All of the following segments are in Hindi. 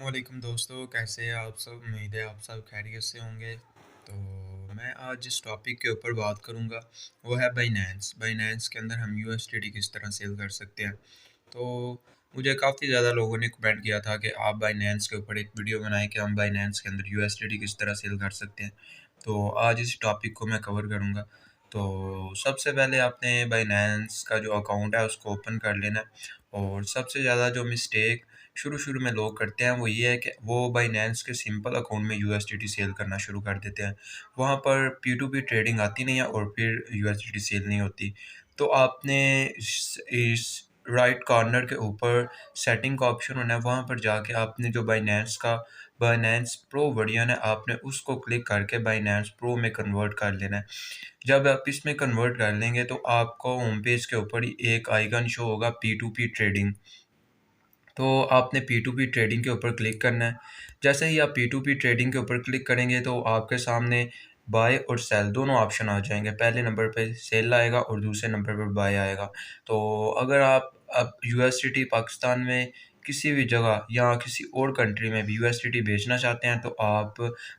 वालेकुम दोस्तों, कैसे हैं आप सब? उम्मीद है आप सब खैरियत से होंगे। तो मैं आज जिस टॉपिक के ऊपर बात करूंगा वो है बाइनेंस। बाइनेंस के अंदर हम यूएसडीटी किस तरह सेल कर सकते हैं। तो मुझे काफ़ी ज़्यादा लोगों ने कमेंट किया था कि आप बाइनेंस के ऊपर एक वीडियो बनाएं कि हम बाइनेंस के अंदर यूएसडीटी किस तरह सेल कर सकते हैं। तो आज इस टॉपिक को मैं कवर करूंगा। तो सबसे पहले आपने बाइनेंस का जो अकाउंट है उसको ओपन कर लेना है। और सबसे ज़्यादा जो मिस्टेक शुरू शुरू में लोग करते हैं वो ये है कि वो बाइनेंस के सिंपल अकाउंट में यूएसडीटी सेल करना शुरू कर देते हैं। वहाँ पर पी टू पी ट्रेडिंग आती नहीं है और फिर यूएसडीटी सेल नहीं होती। तो आपने इस राइट कॉर्नर के ऊपर सेटिंग का ऑप्शन होना है, वहाँ पर जाके आपने जो बाइनेंस प्रो वर्जन है आपने उसको क्लिक करके बाइनेंस प्रो में कन्वर्ट कर लेना है। जब आप इसमें कन्वर्ट कर लेंगे तो आपको होम पेज के ऊपर ही एक आइकन शो होगा पी टू पी ट्रेडिंग। तो आपने पी टू पी ट्रेडिंग के ऊपर क्लिक करना है। जैसे ही आप पी टू पी ट्रेडिंग के ऊपर क्लिक करेंगे तो आपके सामने बाय और सेल दोनों ऑप्शन आ जाएंगे। पहले नंबर पे सेल आएगा और दूसरे नंबर पर बाय आएगा। तो अगर आप यूएसडीटी पाकिस्तान में किसी भी जगह या किसी और कंट्री में भी यूएसडीटी बेचना चाहते हैं तो आप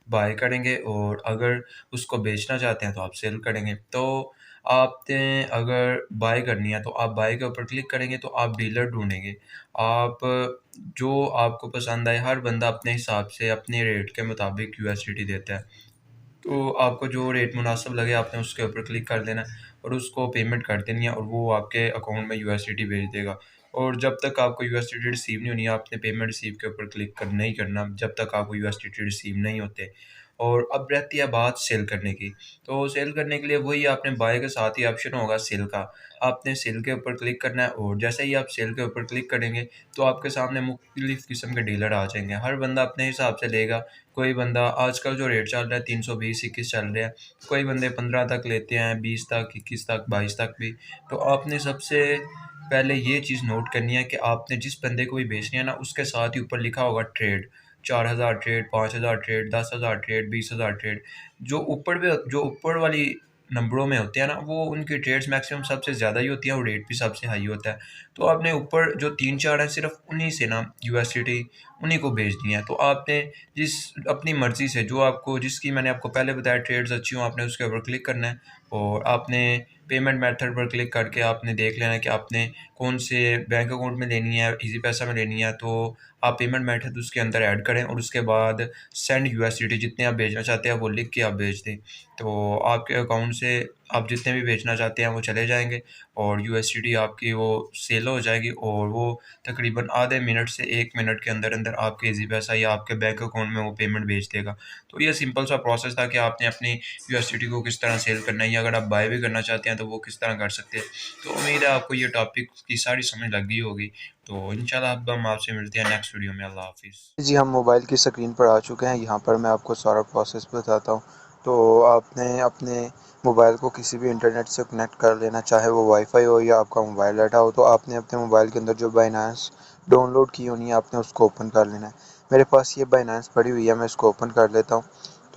बाय करेंगे, और अगर उसको बेचना चाहते हैं तो आप सेल करेंगे। तो आपने अगर बाय करनी है तो आप बाय के ऊपर क्लिक करेंगे तो आप डीलर ढूंढेंगे। आप जो आपको पसंद आए, हर बंदा अपने हिसाब से अपने रेट के मुताबिक यूएसडीटी देता है। तो आपको जो रेट मुनासिब लगे आपने उसके ऊपर क्लिक कर देना है और उसको पेमेंट कर देनी है और वो आपके अकाउंट में यूएसडीटी भेज देगा। और जब तक आपको यूएसडीटी रिसीव नहीं होनी, आपने पेमेंट रिसीव के ऊपर क्लिक कर नहीं करना जब तक आपको यूएसडीटी रिसीव नहीं होते। और अब रहती है बात सेल करने की। तो सेल करने के लिए वही आपने बाय के साथ ही ऑप्शन होगा सेल का। आपने सेल के ऊपर क्लिक करना है और जैसे ही आप सेल के ऊपर क्लिक करेंगे तो आपके सामने मुख्तलिफ किस्म के डीलर आ जाएंगे। हर बंदा अपने हिसाब से लेगा। कोई बंदा आजकल जो रेट चल रहा है 320-21 चल रहा है। कोई बंदे 15 तक लेते हैं, 20 तक, 21 तक, 22 तक भी। तो आपने सबसे पहले ये चीज़ नोट करनी है कि आपने जिस बंदे को भी बेचनी है ना उसके साथ ही ऊपर लिखा होगा trade. 4000 trade, 5000 trade, 10,000 trade, 20,000 trade. जो ऊपर वाली नंबरों में होते हैं ना वो उनकी ट्रेड्स मैक्सिमम सबसे ज़्यादा ही होती है और रेट भी सबसे हाई होता है। तो आपने ऊपर जो 3-4 हैं सिर्फ उन्हीं से ना यूएसडीटी उन्हीं को भेजनी है। तो आपने जिस अपनी मर्ज़ी से जो आपको जिसकी मैंने आपको पहले बताया ट्रेड्स अच्छी हों आपने उसके ऊपर क्लिक करना है। और आपने पेमेंट मेथड पर क्लिक करके आपने देख लेना है कि आपने कौन से बैंक अकाउंट में लेनी है, ईज़ी पैसा में लेनी है। तो आप पेमेंट मेथड उसके अंदर ऐड करें और उसके बाद सेंड यूएसडीटी जितने आप भेजना चाहते हैं वो लिख के आप भेज दें। तो आपके अकाउंट से आप जितने भी भेजना चाहते हैं वो चले जाएँगे और यूएसडीटी आपकी वो सेल हो जाएगी और वो तकरीबन आधे मिनट से 1 मिनट के अंदर-अंदर आपके ईज़ी पैसा या आपके बैंक अकाउंट में वो पेमेंट भेज देगा। तो ये सिंपल सा प्रोसेस था कि आपने अपनी यूएसडीटी को किस तरह सेल करना है, या अगर आप बाय भी करना चाहते हैं तो वो किस तरह कर सकते हैं। तो उम्मीद है आपको ये टॉपिक की सारी समझ लग गई होगी। तो इंशाल्लाह अब हम आपसे मिलते हैं नेक्स्ट वीडियो में। अल्लाह हाफ़िज़। जी, हम मोबाइल की स्क्रीन पर आ चुके हैं। यहाँ पर मैं आपको सारा प्रोसेस बताता हूँ। तो आपने अपने मोबाइल को किसी भी इंटरनेट से कनेक्ट कर लेना, चाहे वो वाईफ़ाई हो या आपका मोबाइल डाटा हो। तो आपने अपने मोबाइल के अंदर जो बाइनेंस डाउनलोड की होनी है, आपने उसको ओपन कर लेना है। मेरे पास ये बाइनेंस पड़ी हुई है, मैं इसको ओपन कर लेता हूँ।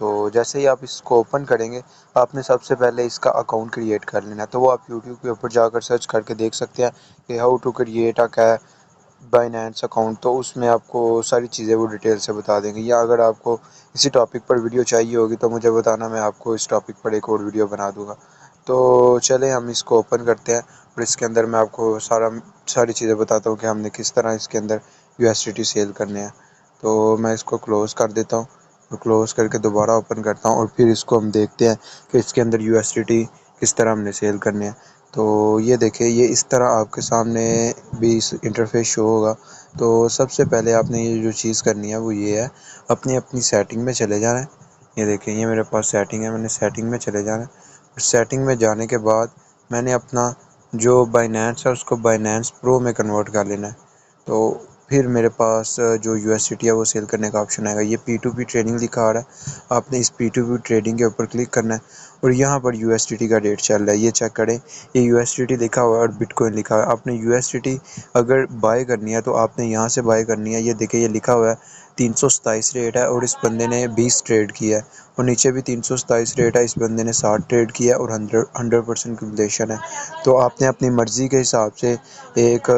तो जैसे ही आप इसको ओपन करेंगे, आपने सबसे पहले इसका अकाउंट क्रिएट कर लेना है। तो वो आप यूट्यूब के ऊपर जाकर सर्च करके देख सकते हैं कि how to create a Binance account. तो उसमें आपको सारी चीज़ें वो डिटेल से बता देंगे। या अगर आपको इसी टॉपिक पर वीडियो चाहिए होगी तो मुझे बताना, मैं आपको इस टॉपिक पर एक और वीडियो बना दूँगा। तो चलें हम इसको ओपन करते हैं और इसके अंदर मैं आपको सारी चीज़ें बताता हूँ कि हमने किस तरह इसके अंदर यूएसडीटी सेल करने हैं। तो मैं इसको क्लोज़ कर देता हूँ। तो क्लोज़ करके दोबारा ओपन करता हूँ और फिर इसको हम देखते हैं कि इसके अंदर यूएसडीटी किस तरह हमने सेल करने हैं। तो ये देखिए, ये इस तरह आपके सामने भी इस इंटरफेस शो होगा। तो सबसे पहले आपने ये जो चीज़ करनी है वो ये है, अपनी अपनी सेटिंग में चले जाना है। ये देखिए, ये मेरे पास सेटिंग है, मैंने सेटिंग में चले जाना है। सेटिंग में जाने के बाद मैंने अपना जो बाइनेंस है उसको बाइनेंस प्रो में कन्वर्ट कर लेना है। तो फिर मेरे पास जो यूएसडीटी है वो सेल करने का ऑप्शन आएगा। ये पी टू पी ट्रेडिंग लिखा आ रहा है, आपने इस पी टू पी ट्रेडिंग के ऊपर क्लिक करना है और यहाँ पर USDT का रेट चल रहा है, ये चेक करें, ये USDT लिखा हुआ है और बिटकॉइन लिखा है। आपने USDT अगर बाय करनी है तो आपने यहाँ से बाय करनी है। ये देखिए, ये लिखा हुआ है 327 रेट है और इस बंदे ने 20 ट्रेड किया है, और नीचे भी 327 रेट है, इस बंदे ने 60 ट्रेड किया है और 100% कैलकुलेशन है। तो आपने अपनी मर्ज़ी के हिसाब से एक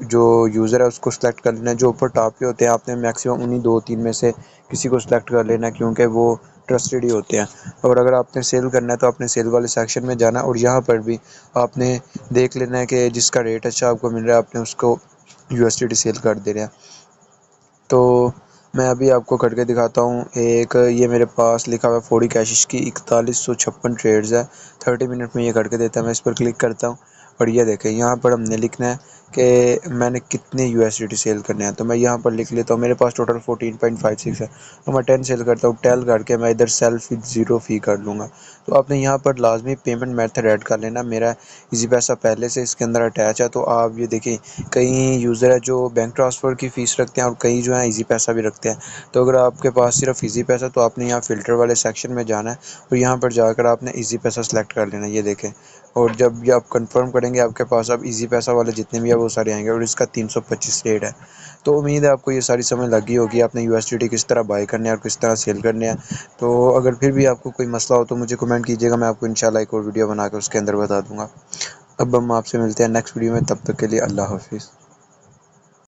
जो यूज़र है उसको सिलेक्ट कर लेना है। जो ऊपर टॉप पे होते हैं आपने मैक्सिमम उन्हीं 2-3 में से किसी को सिलेक्ट कर लेना है, क्योंकि वो ट्रस्टेड ही होते हैं। और अगर आपने सेल करना है तो आपने सेल वाले सेक्शन में जाना है और यहाँ पर भी आपने देख लेना है कि जिसका रेट अच्छा आपको मिल रहा है आपने उसको USDT सेल कर देना है। तो मैं अभी आपको करके दिखाता हूँ। एक ये मेरे पास लिखा हुआ है 40 कैशिश की 4156 ट्रेड्स है, 30 मिनट में ये करके देता है। मैं इस पर क्लिक करता हूँ और ये देखें, यहाँ पर हमने लिखना है कि मैंने कितने USDT सेल करने हैं। तो मैं यहाँ पर लिख लेता हूँ, मेरे पास टोटल 14.56 है, तो मैं 10 सेल करता हूँ। टेल करके मैं इधर सेल्फ विद ज़ीरो फ़ी कर लूँगा। तो आपने यहाँ पर लाजमी पेमेंट मेथड ऐड कर लेना। मेरा इजी पैसा पहले से इसके अंदर अटैच है। तो आप ये देखिए, कई यूज़र है जो बैंक ट्रांसफ़र की फ़ीस रखते हैं और कई जो है इजी पैसा भी रखते हैं। तो अगर आपके पास सिर्फ इजी पैसा, तो आपने यहाँ फ़िल्टर वाले सेक्शन में जाना है और यहाँ पर जाकर आपने इजी पैसा सेलेक्ट कर लेना है, ये देखें। और जब ये आप कंफर्म करेंगे आपके पास अब इजी पैसा वाले जितने भी है वो सारे आएंगे और इसका 325 रेट है। तो उम्मीद है आपको ये सारी समझ लगी होगी, आपने USDT किस तरह बाय करने हैं और किस तरह सेल करने हैं। तो अगर फिर भी आपको कोई मसला हो तो मुझे कमेंट कीजिएगा, मैं आपको इंशाल्लाह एक और वीडियो बना के उसके अंदर बता दूँगा। अब हम आपसे मिलते हैं नेक्स्ट वीडियो में, तब तक के लिए अल्लाह हाफ़िज़।